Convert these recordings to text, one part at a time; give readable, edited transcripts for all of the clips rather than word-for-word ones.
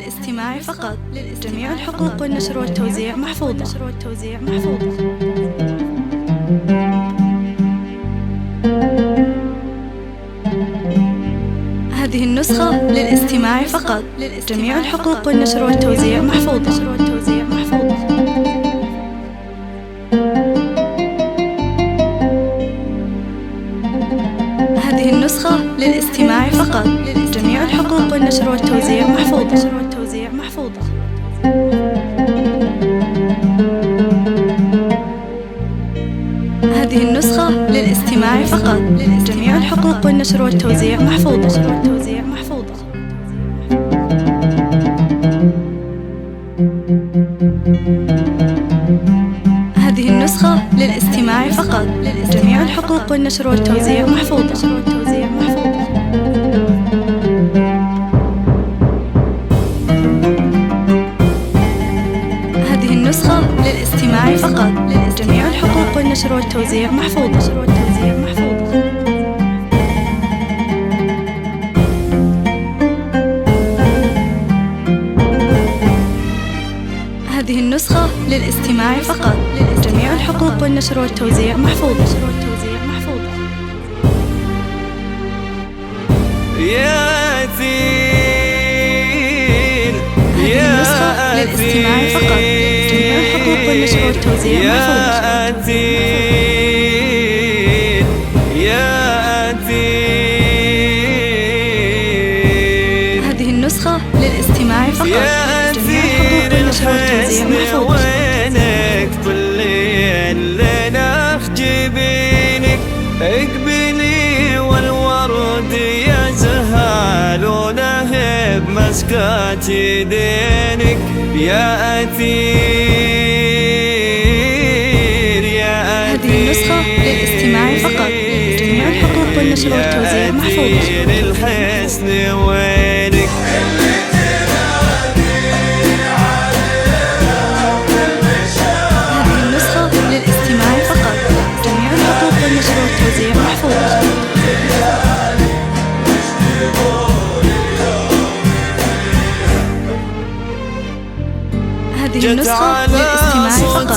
للاستماع فقط. جميع الحقوق والنشر والتوزيع محفوظة. هذه النسخة للاستماع فقط. جميع الحقوق والنشر والتوزيع محفوظة. هذه النسخة للاستماع فقط. جميع الحقوق والنشر والتوزيع محفوظة. هذه النسخة للاستماع فقط. جميع الحقوق والنشر والتوزيع محفوظة. هذه النسخة للاستماع فقط. جميع الحقوق والنشر والتوزيع محفوظة. هذه النسخة للاستماع فقط. جميع الحقوق والنشر والتوزيع محفوظة. هذه النسخة للاستماع فقط. جميع الحقوق والنشر والتوزيع محفوظة. يا أثير هذه النسخة للاستماع فقط. جميع الحقوق والنشر والتوزيع محفوظة. هذه النسخة للاستماع فقط. جميع الحقوق والنشر والتوزيع محفوظة. وينك طلي لنا في جبينك اقبلي والورد يزهل ولهب مسكات يدينك يا أثير. هذه النسخة للاستماع فقط. جميع الحقوق والنشر والتوزيع محفوظة. الحسن وينك هذه النسخة للاستماع فقط. جميع الحقوق والنشر والتوزيع محفوظة. هذه النسخة للاستماع فقط.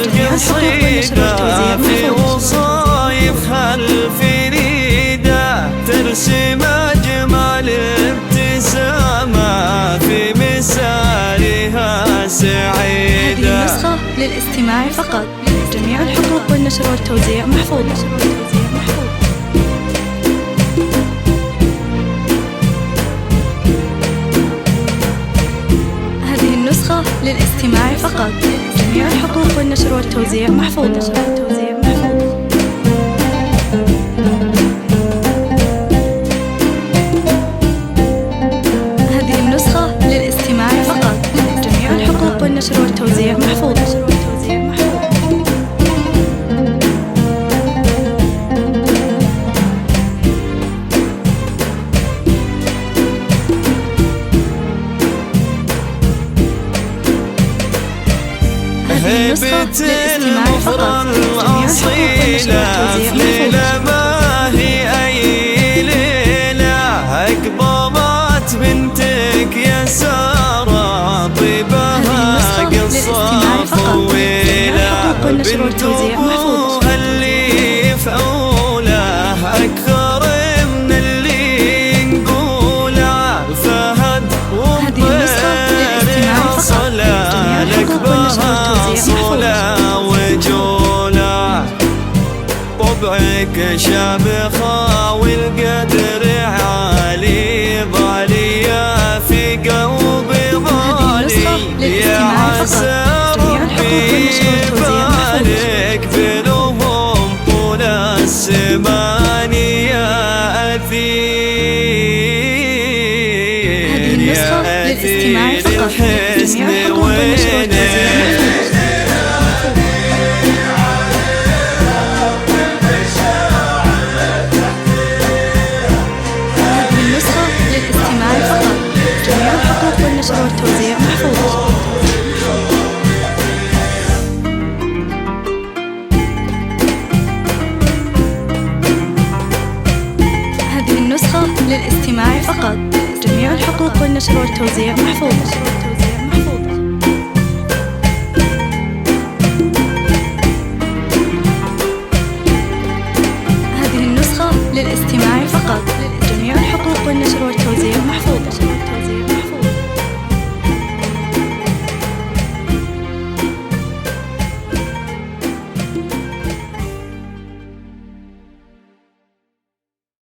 جميع الحقوق والنشر والتوزيع محفوظة. وصايفها الفريدة ترسم أجمل ابتسامة في مسارها سعيدة. هذه النسخة للاستماع فقط. جميع الحقوق والنشر والتوزيع محفوظة. هذه النسخة للاستماع فقط. جميع الحقوق والنشر والتوزيع محفوظة. هذه النسخة للاستماع فقط. جميع الحقوق والنشر والتوزيع محفوظة. هذه النسخة للاستماع فقط. جميع الحقوق والنشر والتوزيع ليلة محفوظة. ما هي أي ليلة أقبضت بنتك يا سارة طيبها قصة طويلة بنتها اللي في أوله أكثر من اللي نقوله فهد والطير صلى لك بها صلى وجوله طبعك شامخة والقدر عالي ضالية في قلبي ضالي يا عسى ربي يبارك بينهم طول الزمان يا أثير. هذه النسخة للاستماع فقط. جميع الحقوق والنشر والتوزيع محفوظة. هذه النسخة للاستماع فقط. جميع الحقوق والنشر والتوزيع محفوظة. هذه النسخة للاستماع فقط. جميع جميع الحقوق والنشر والتوزيع محفوظة. هذه النسخة للاستماع فقط. جميع الحقوق والنشر والتوزيع محفوظة.